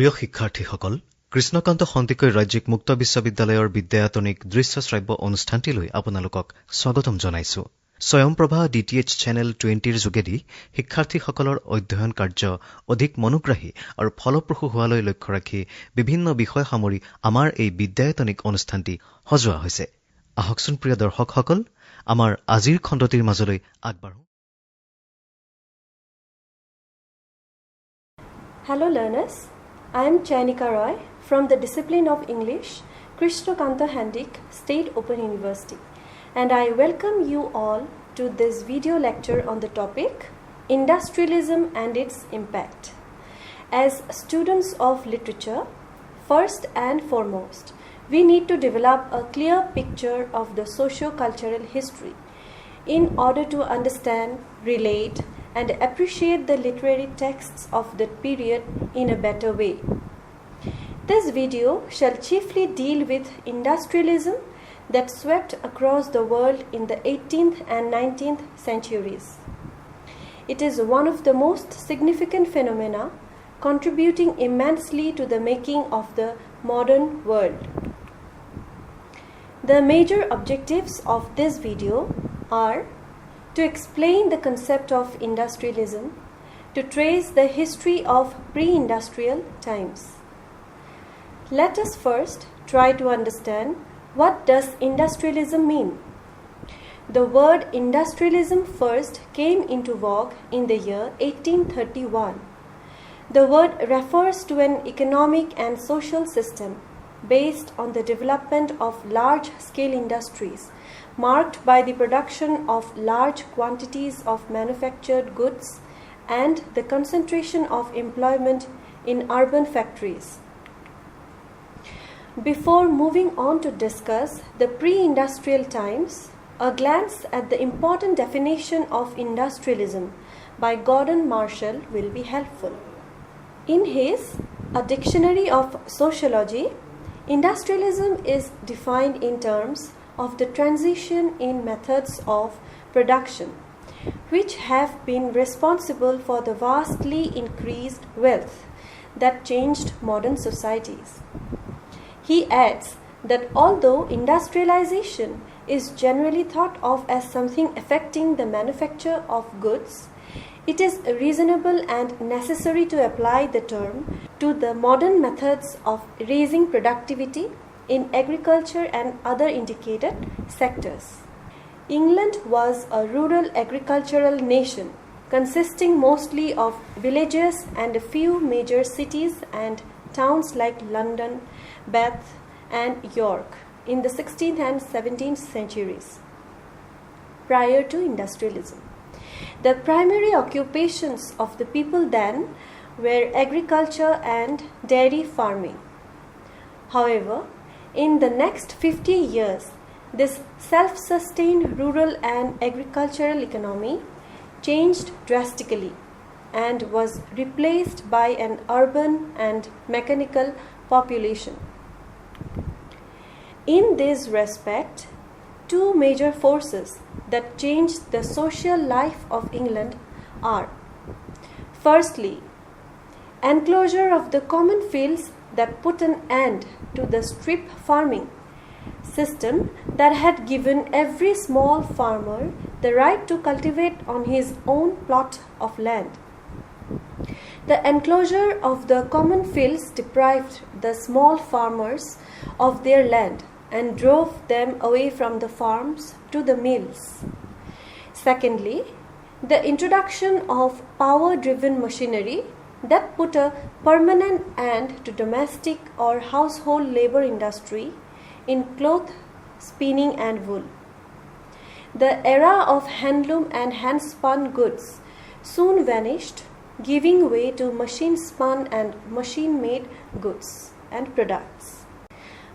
প্ৰিয় শিক্ষাৰ্থীসকল, কৃষ্ণকান্ত সন্দিকৈ ৰাজ্যিক মুক্ত বিশ্ববিদ্যালয়ৰ বিদ্যায়তনিক দৃশ্য শ্ৰাব্য অনুষ্ঠানটিলৈ আপোনালোকক স্বাগতম জনাইছো। স্বয়ংপ্ৰভা DTH চেনেল 20ৰ যোগেদি শিক্ষাৰ্থীসকলৰ অধ্যয়ন কাৰ্য অধিক মনোগ্ৰাহী আৰু ফলপ্ৰসূ হোৱালৈ লক্ষ্য ৰাখি বিভিন্ন বিষয় সামৰি আমাৰ এই বিদ্যায়তনিক অনুষ্ঠানটি সজোৱা হৈছে। আহকচোন প্ৰিয় দৰ্শকসকল, আমাৰ আজিৰ খণ্ডটিৰ মাজলৈ আগবাঢ়ো। Hello learners, I am Chayanika from the discipline of English, Krishnakanta Handik State Open University, and I welcome you all to this video lecture on the topic Industrialism and its Impact. As students of literature, first and foremost, we need to develop a clear picture of the socio-cultural history in order to understand, relate, and appreciate the literary texts of that period in a better way. This video shall chiefly deal with industrialism that swept across the world in the 18th and 19th centuries. It is one of the most significant phenomena contributing immensely to the making of the modern world. The major objectives of this video are to explain the concept of industrialism, to trace the history of pre-industrial times. Let us first try to understand what does industrialism mean. The word industrialism first came into vogue in the year 1831. The word refers to an economic and social system based on the development of large-scale industries marked by the production of large quantities of manufactured goods and the concentration of employment in urban factories. Before moving on to discuss the pre-industrial times, a glance at the important definition of industrialism by Gordon Marshall will be helpful. In his A Dictionary of Sociology, industrialism is defined in terms of the transition in methods of production, which have been responsible for the vastly increased wealth that changed modern societies. He adds that although industrialization is generally thought of as something affecting the manufacture of goods, it is reasonable and necessary to apply the term to the modern methods of raising productivity in agriculture and other indicated sectors. England was a rural agricultural nation consisting mostly of villages and a few major cities and towns like London, Bath, and York in the 16th and 17th centuries prior to industrialism. The primary occupations of the people then were agriculture and dairy farming. However, in the next 50 years, this self-sustained rural and agricultural economy changed drastically and was replaced by an urban and mechanical population. In this respect, two major forces that changed the social life of England are: firstly, enclosure of the common fields that put an end to the strip farming system that had given every small farmer the right to cultivate on his own plot of land. The enclosure of the common fields deprived the small farmers of their land and drove them away from the farms to the mills. Secondly, the introduction of power-driven machinery that put a permanent end to domestic or household labor industry in cloth spinning and wool. The era of handloom and hand-spun goods soon vanished, giving way to machine-spun and machine-made goods and products.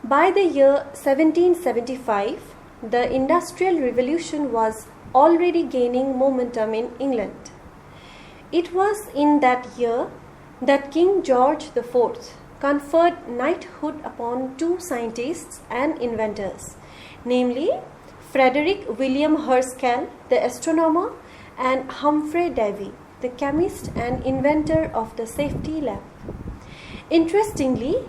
By the year 1775, the Industrial Revolution was already gaining momentum in England. It was in that year that King George IV conferred knighthood upon two scientists and inventors, namely Frederick William Herschel, the astronomer, and Humphrey Davy, the chemist and inventor of the safety lamp. Interestingly,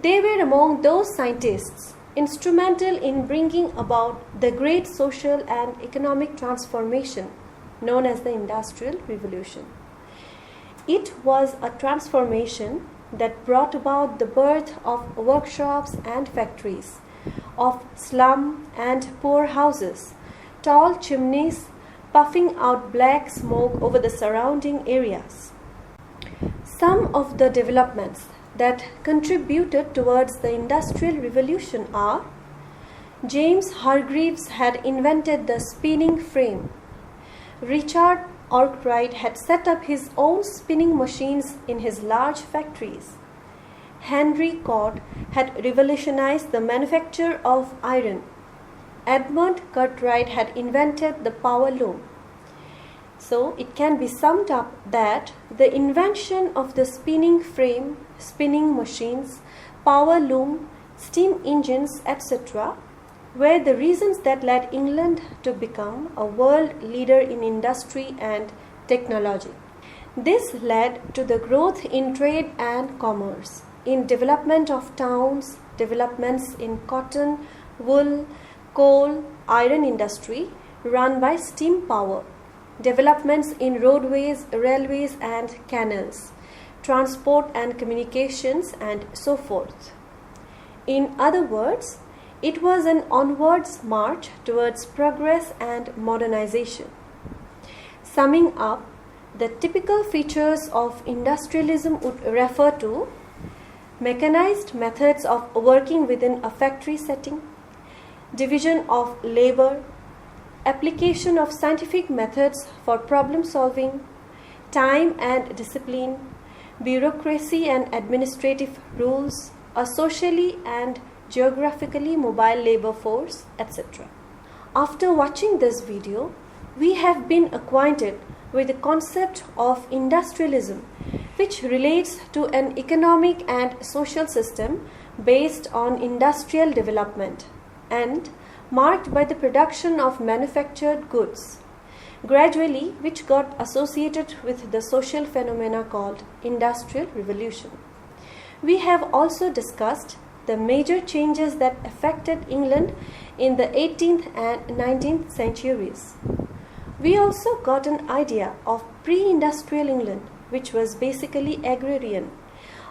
they were among those scientists instrumental in bringing about the great social and economic transformation known as the Industrial Revolution. It was a transformation that brought about the birth of workshops and factories, of slum and poor houses, tall chimneys puffing out black smoke over the surrounding areas. Some of the developments that contributed towards the Industrial Revolution are: James Hargreaves had invented the spinning frame. Richard Arkwright had set up his own spinning machines in his large factories. Henry Cort had revolutionized the manufacture of iron. Edmund Cartwright had invented the power loom. So it can be summed up that the invention of the spinning frame, spinning machines, power loom, steam engines, etc. were the reasons that led England to become a world leader in industry and technology. This led to the growth in trade and commerce, in development of towns, developments in cotton, wool, coal, iron industry run by steam power, developments in roadways, railways and canals, transport and communications, and so forth. In other words, it was an onwards march towards progress and modernization. Summing up, the typical features of industrialism would refer to mechanized methods of working within a factory setting, division of labor, application of scientific methods for problem solving, time and discipline, bureaucracy and administrative rules, a socially and geographically mobile labor force, etc. After watching this video, we have been acquainted with the concept of industrialism, which relates to an economic and social system based on industrial development and marked by the production of manufactured goods, gradually which got associated with the social phenomena called Industrial Revolution. We have also discussed the major changes that affected England in the 18th and 19th centuries. We also got an idea of pre-industrial England, which was basically agrarian.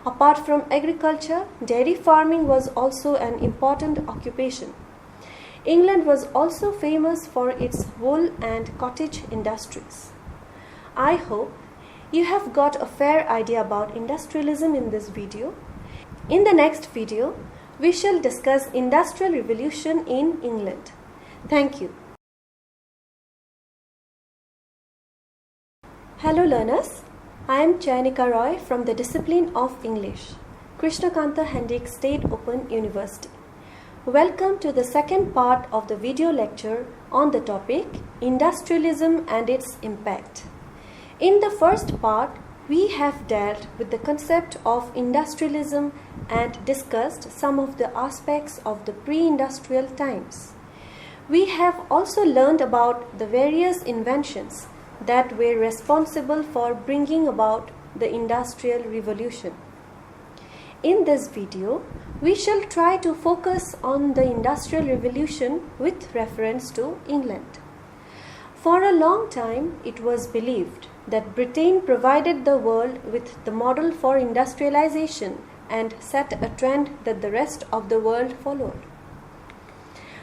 Apart from agriculture, dairy farming was also an important occupation. England was also famous for its wool and cottage industries. I hope you have got a fair idea about industrialism in this video. In the next video, we shall discuss Industrial Revolution in England. Thank you. Hello learners, I am Chayanika from the discipline of English, Krishnakanta Hendik State Open University. Welcome to the second part of the video lecture on the topic Industrialism and its impact. In the first part, we have dealt with the concept of industrialism and discussed some of the aspects of the pre-industrial times. We have also learned about the various inventions that were responsible for bringing about the Industrial Revolution. In this video, we shall try to focus on the Industrial Revolution with reference to England. For a long time, it was believed that Britain provided the world with the model for industrialization and set a trend that the rest of the world followed.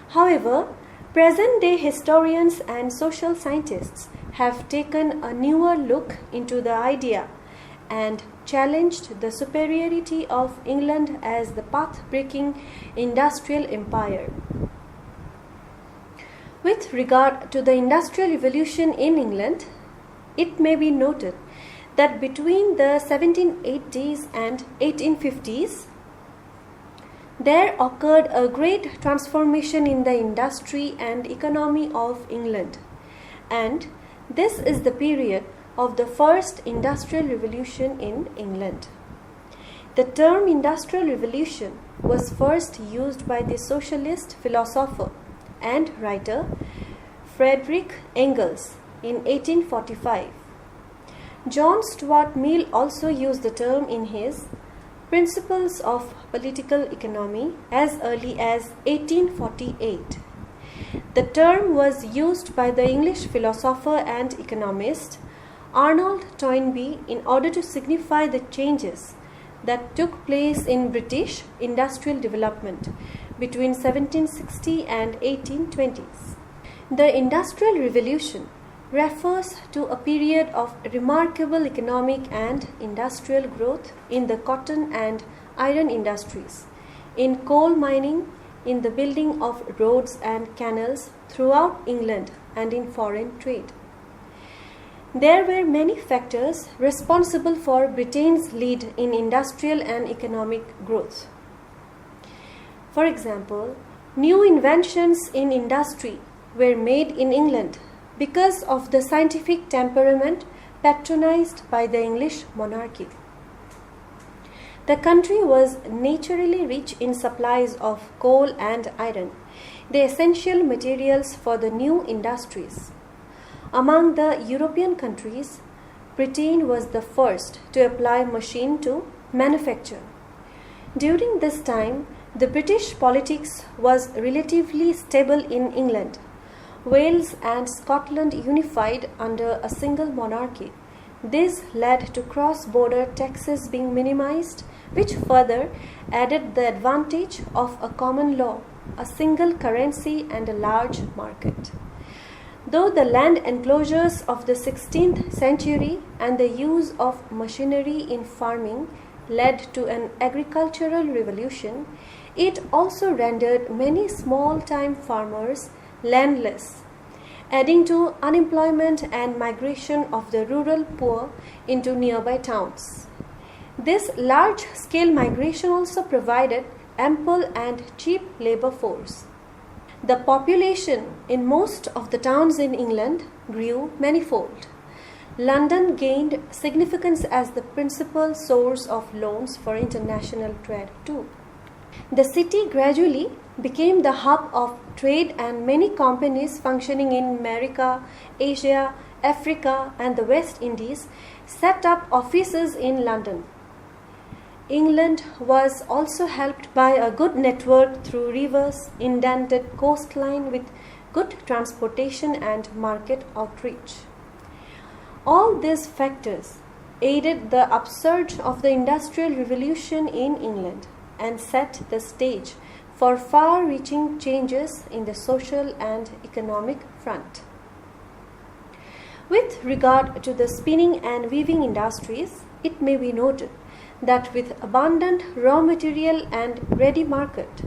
However, present-day historians and social scientists have taken a newer look into the idea and challenged the superiority of England as the path-breaking industrial empire. With regard to the Industrial Revolution in England, it may be noted that between the 1780s and 1850s, there occurred a great transformation in the industry and economy of England, and this is the period of the first Industrial Revolution in England. The term Industrial Revolution was first used by the socialist philosopher and writer Friedrich Engels in 1845. John Stuart Mill also used the term in his Principles of Political Economy as early as 1848. The term was used by the English philosopher and economist Arnold Toynbee in order to signify the changes that took place in British industrial development between 1760 and 1820s. The Industrial Revolution refers to a period of remarkable economic and industrial growth in the cotton and iron industries, in coal mining, in the building of roads and canals throughout England, and in foreign trade. There were many factors responsible for Britain's lead in industrial and economic growth. For example, new inventions in industry were made in England because of the scientific temperament patronized by the English monarchy. The country was naturally rich in supplies of coal and iron, the essential materials for the new industries. Among the European countries, Britain was the first to apply machine to manufacture. During this time, the British politics was relatively stable in England. Wales and Scotland unified under a single monarchy. This led to cross-border taxes being minimized, which further added the advantage of a common law, a single currency, and a large market. Though the land enclosures of the 16th century and the use of machinery in farming led to an agricultural revolution, it also rendered many small-time farmers landless, adding to unemployment and migration of the rural poor into nearby towns. This large-scale migration also provided ample and cheap labor force. The population in most of the towns in England grew manifold. London gained significance as the principal source of loans for international trade too. The city gradually became the hub of trade, and many companies functioning in America, Asia, Africa, and the West Indies set up offices in London. England was also helped by a good network through rivers, indented coastline with good transportation and market outreach. All these factors aided the upsurge of the Industrial Revolution in England and set the stage for far-reaching changes in the social and economic front. With regard to the spinning and weaving industries, it may be noted that with abundant raw material and ready market,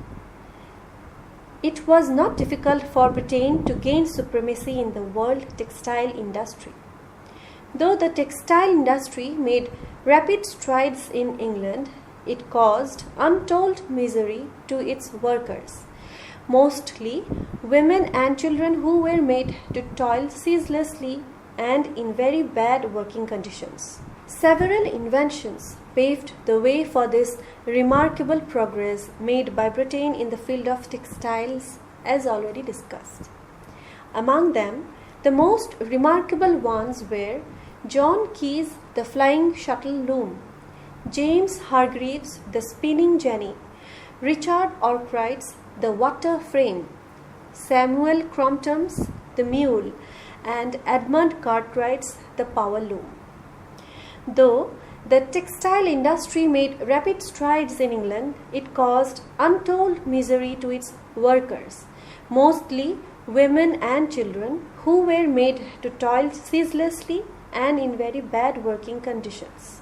it was not difficult for Britain to gain supremacy in the world textile industry. Though the textile industry made rapid strides in England, it caused untold misery to its workers, mostly women and children who were made to toil ceaselessly and in very bad working conditions. Several inventions paved the way for this remarkable progress made by Britain in the field of textiles, as already discussed. Among them, the most remarkable ones were John Key's the flying shuttle loom, James Hargreaves the spinning jenny, Richard Arkwright's the water frame, Samuel Crompton's the mule, and Edmund Cartwright's the power loom. Though the textile industry made rapid strides in England, it caused untold misery to its workers, mostly women and children who were made to toil ceaselessly and in very bad working conditions.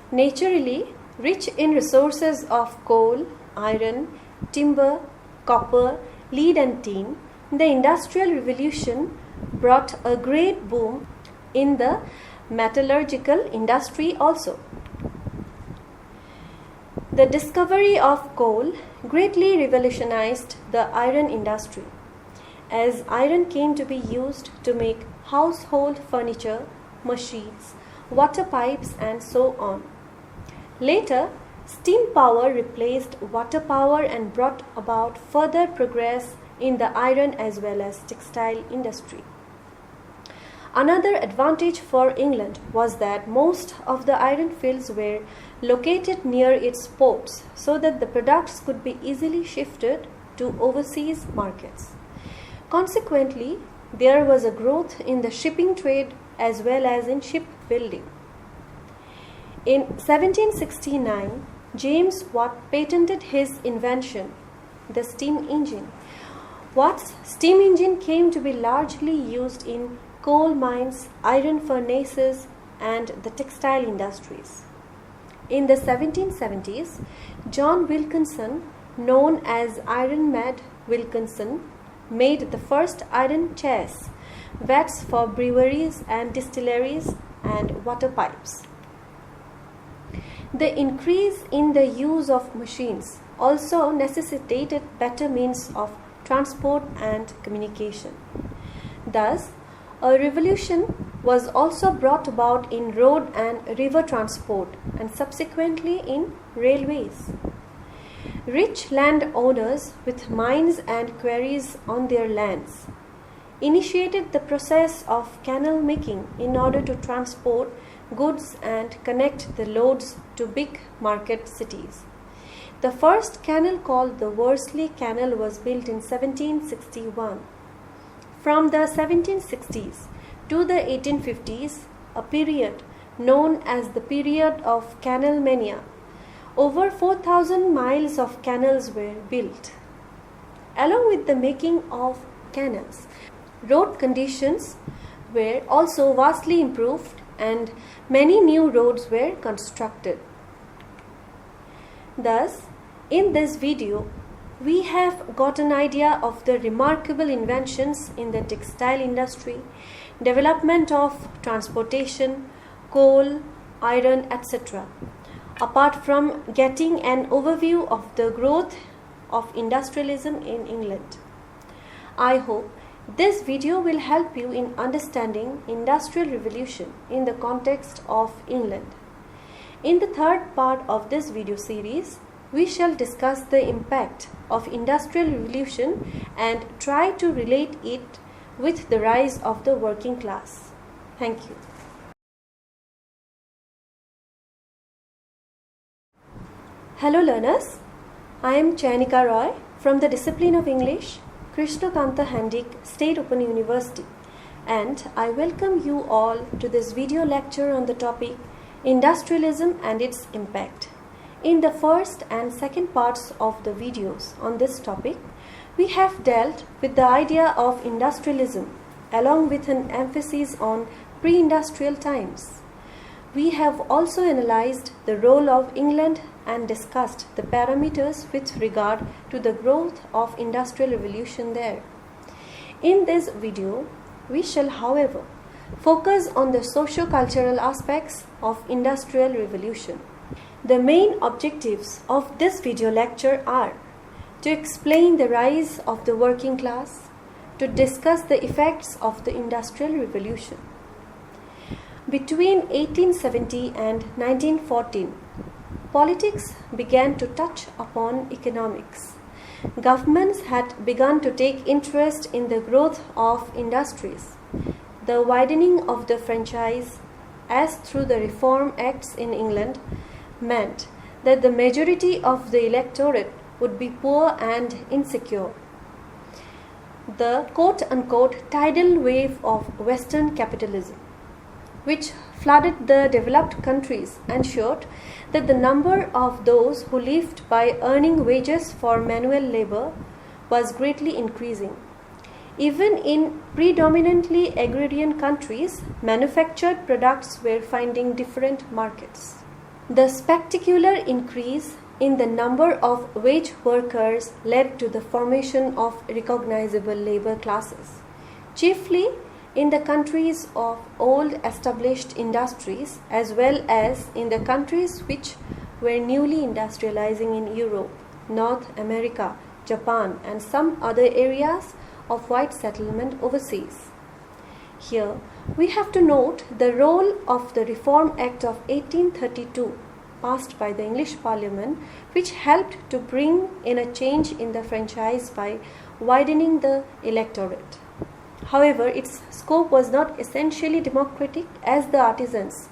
Naturally rich in resources of coal, iron, timber, copper, lead and tin, the Industrial Revolution brought a great boom in the metallurgical industry also. The discovery of coal greatly revolutionized the iron industry, as iron came to be used to make household furniture, machines, water pipes, and so on. Later, steam power replaced water power and brought about further progress in the iron as well as textile industry. Another advantage for England was that most of the iron fields were located near its ports so that the products could be easily shifted to overseas markets. Consequently, there was a growth in the shipping trade as well as in shipbuilding. In 1769, James Watt patented his invention, the steam engine. Watt's steam engine came to be largely used in coal mines, iron furnaces, and the textile industries. In the 1770s, John Wilkinson, known as Iron Mad Wilkinson, made the first iron chest, vats for breweries and distilleries, and water pipes. The increase in the use of machines also necessitated better means of transport and communication. Thus, a revolution was also brought about in road and river transport and subsequently in railways. Rich landowners with mines and quarries on their lands initiated the process of canal making in order to transport goods and connect the loads to big market cities. The first canal, called the Worsley Canal, was built in 1761. From the 1760s to the 1850s, a period known as the period of canal mania, over 4,000 miles of canals were built. Along with the making of canals, road conditions were also vastly improved and many new roads were constructed. Thus, in this video, we have got an idea of the remarkable inventions in the textile industry, development of transportation, coal, iron, etc. Apart from getting an overview of the growth of industrialism in England. I hope this video will help you in understanding Industrial Revolution in the context of England. In the third part of this video series, we shall discuss the impact of Industrial Revolution and try to relate it with the rise of the working class. Thank you. Hello learners, I am Chayanika from the discipline of English, Krishnakanta Handik, State Open University, and I welcome you all to this video lecture on the topic Industrialism and its impact. In the first and second parts of the videos on this topic, we have dealt with the idea of industrialism along with an emphasis on pre-industrial times. We have also analyzed the role of England and discussed the parameters with regard to the growth of Industrial Revolution there. In this video, we shall, however, focus on the socio-cultural aspects of Industrial Revolution. The main objectives of this video lecture are to explain the rise of the working class, to discuss the effects of the Industrial Revolution. Between 1870 and 1914, politics began to touch upon economics. Governments had begun to take interest in the growth of industries. The widening of the franchise, as through the Reform Acts in England, meant that the majority of the electorate would be poor and insecure. The quote-unquote tidal wave of Western capitalism, which flooded the developed countries, ensured that the number of those who lived by earning wages for manual labor was greatly increasing. Even in predominantly agrarian countries, manufactured products were finding different markets. The spectacular increase in the number of wage workers led to the formation of recognizable labor classes, chiefly in the countries of old established industries as well as in the countries which were newly industrializing in Europe, North America, Japan, and some other areas of white settlement overseas. Here, we have to note the role of the Reform Act of 1832, passed by the English Parliament, which helped to bring in a change in the franchise by widening the electorate. However, its scope was not essentially democratic, as the artisans,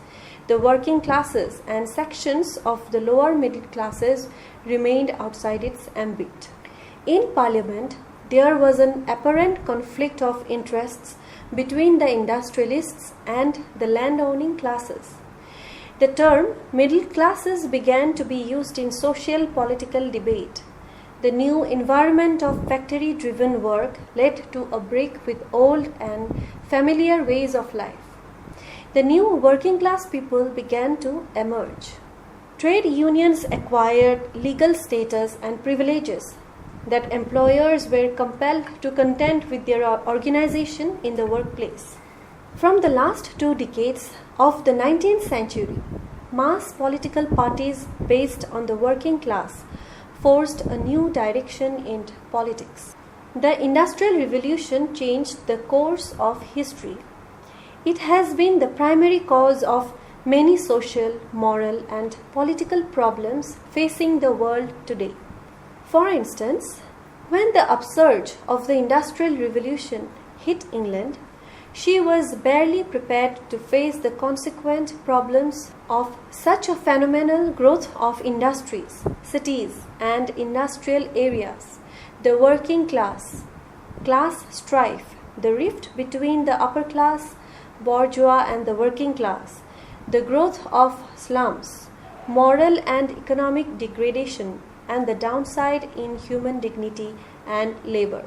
the working classes, and sections of the lower middle classes remained outside its ambit. In Parliament, there was an apparent conflict of interests between the industrialists and the land-owning classes. The term middle classes began to be used in social political debate. The new environment of factory-driven work led to a break with old and familiar ways of life. The new working class people began to emerge. Trade unions acquired legal status and privileges that employers were compelled to contend with their organization in the workplace. From the last 2 decades of the 19th century, mass political parties based on the working class forced a new direction in politics. The Industrial Revolution changed the course of history. It has been the primary cause of many social, moral, and political problems facing the world today. For instance, when the upsurge of the Industrial Revolution hit England, she was barely prepared to face the consequent problems of such a phenomenal growth of industries, cities, and industrial areas, the working class strife, the rift between the upper class, bourgeois, and the working class, the growth of slums, moral and economic degradation, and the downside in human dignity and labor.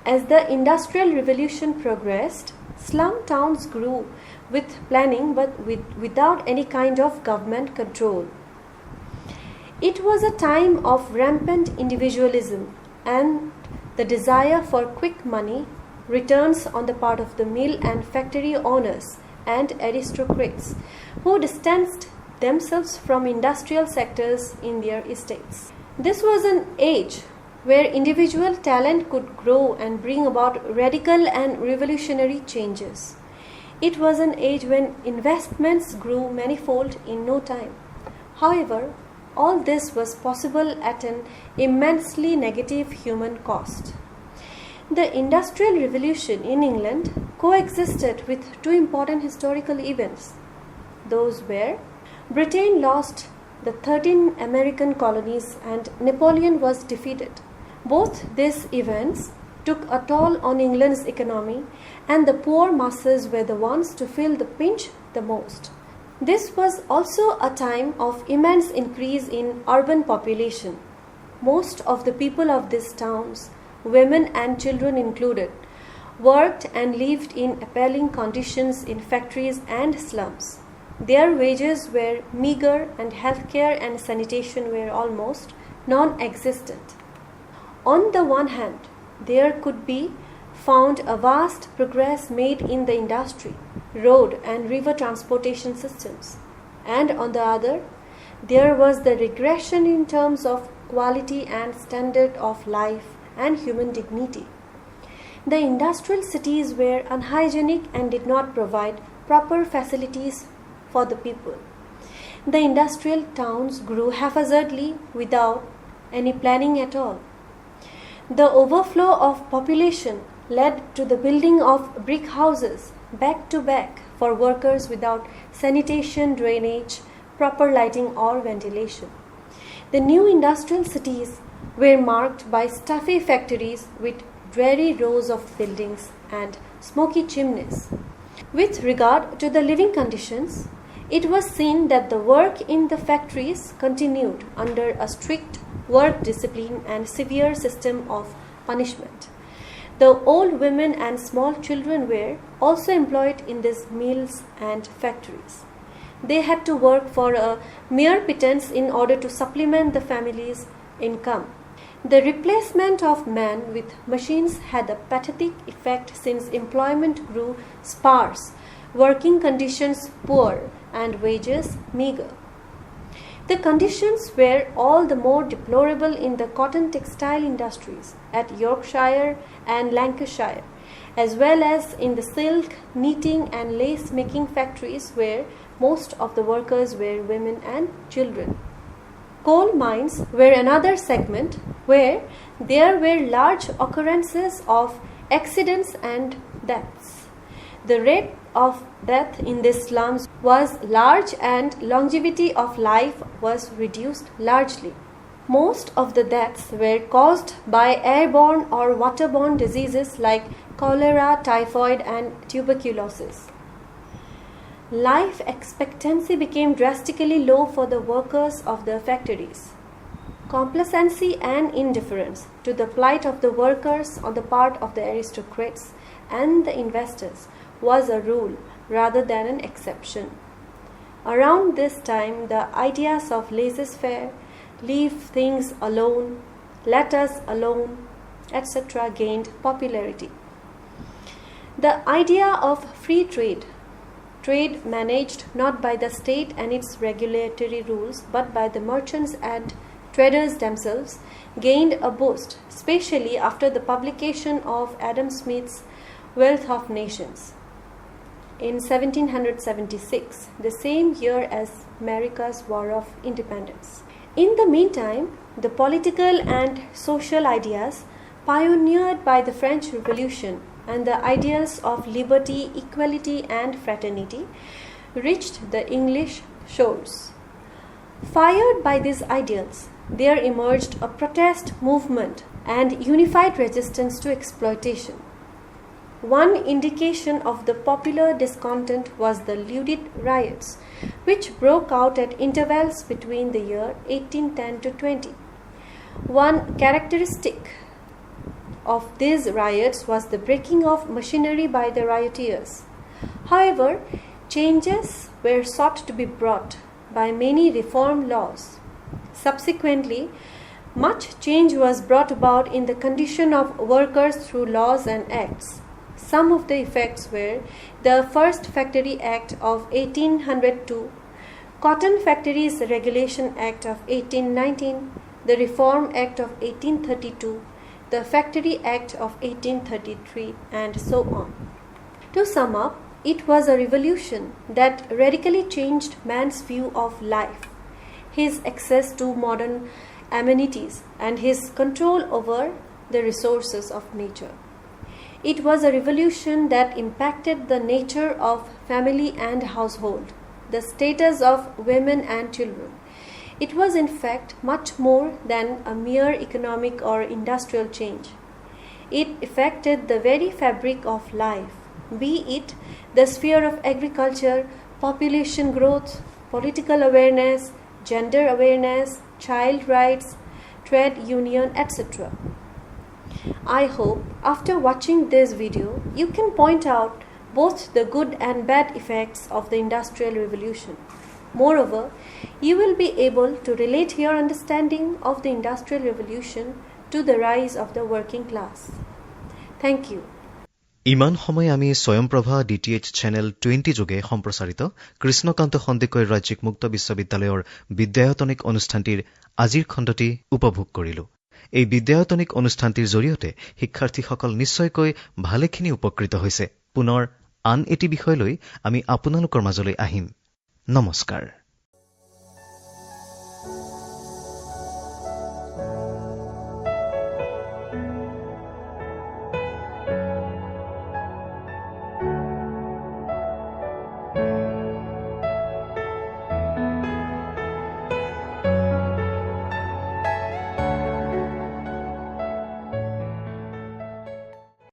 As the Industrial Revolution progressed, slum towns grew with planning but without any kind of government control. It was a time of rampant individualism and the desire for quick money, returns on the part of the mill and factory owners and aristocrats who distanced themselves from industrial sectors in their estates. This was an age where individual talent could grow and bring about radical and revolutionary changes. It was an age when investments grew manifold in no time. However, all this was possible at an immensely negative human cost. The Industrial Revolution in England coexisted with 2 important historical events. Those were Britain lost the 13 American colonies and Napoleon was defeated. Both these events took a toll on England's economy, and the poor masses were the ones to feel the pinch the most. This was also a time of immense increase in urban population. Most of the people of these towns, women and children included, worked and lived in appalling conditions in factories and slums. Their wages were meager and healthcare and sanitation were almost non-existent. On the one hand, there could be found a vast progress made in the industry, road and river transportation systems, and on the other, there was the regression in terms of quality and standard of life and human dignity. The industrial cities were unhygienic and did not provide proper facilities for the people. The industrial towns grew haphazardly without any planning at all. The overflow of population led to the building of brick houses back to back for workers without sanitation, drainage, proper lighting or ventilation. The new industrial cities were marked by stuffy factories with dreary rows of buildings and smoky chimneys. With regard to the living conditions, it was seen that the work in the factories continued under a strict work discipline and severe system of punishment. The old women and small children were also employed in these mills and factories. They had to work for a mere pittance in order to supplement the family's income. The replacement of man with machines had a pathetic effect since employment grew sparse, working conditions poor, and wages meager. The conditions were all the more deplorable in the cotton textile industries at Yorkshire and Lancashire, as well as in the silk, knitting and lace making factories where most of the workers were women and children. Coal mines were another segment where there were large occurrences of accidents and deaths. The rate of death in these slums was large and longevity of life was reduced largely. Most of the deaths were caused by airborne or waterborne diseases like cholera, typhoid, and tuberculosis. Life expectancy became drastically low for the workers of the factories. Complacency and indifference to the plight of the workers on the part of the aristocrats and the investors was a rule rather than an exception. Around this time, the ideas of laissez-faire, leave things alone, let us alone, etc. gained popularity. The idea of free trade managed not by the state and its regulatory rules but by the merchants and traders themselves, gained a boost, especially after the publication of Adam Smith's Wealth of Nations in 1776, the same year as America's War of Independence. In the meantime, the political and social ideas pioneered by the French Revolution and the ideas of liberty, equality, and fraternity reached the English shores. Fired by these ideals, there emerged a protest movement and unified resistance to exploitation. One indication of the popular discontent was the Ludite riots, which broke out at intervals between the year 1810 to 20. One characteristic of these riots was the breaking of machinery by the rioters. However, changes were sought to be brought by many reform laws. Subsequently, much change was brought about in the condition of workers through laws and acts. Some of the effects were the First Factory Act of 1802, Cotton Factories Regulation Act of 1819, the Reform Act of 1832, the Factory Act of 1833, and so on. To sum up, it was a revolution that radically changed man's view of life, his access to modern amenities, and his control over the resources of nature. It was a revolution that impacted the nature of family and household, the status of women and children. It was in fact much more than a mere economic or industrial change. It affected the very fabric of life, be it the sphere of agriculture, population growth, political awareness, gender awareness, child rights, trade union, etc. I hope after watching this video, you can point out both the good and bad effects of the Industrial Revolution. Moreover, you will be able to relate your understanding of the Industrial Revolution to the rise of the working class. Thank you. ইমান সময় আমি স্বয়ংপ্ৰভা DTH channel 20 যোগে সম্প্ৰচাৰিত কৃষ্ণকান্ত সন্দিকৈ ৰাজ্যিক মুক্ত বিশ্ববিদ্যালয়ৰ বিদ্যায়তনিক অনুষ্ঠানটিৰ আজিৰ খণ্ডটি উপভোগ কৰিলো। এই বিদ্যায়তনিক অনুষ্ঠানটিৰ জৰিয়তে শিক্ষাৰ্থীসকল নিশ্চয়কৈ ভালেখিনি উপকৃত হৈছে। পুনৰ আন এটি বিষয় লৈ আমি আপোনালোকৰ মাজলৈ আহিম। নমস্কাৰ।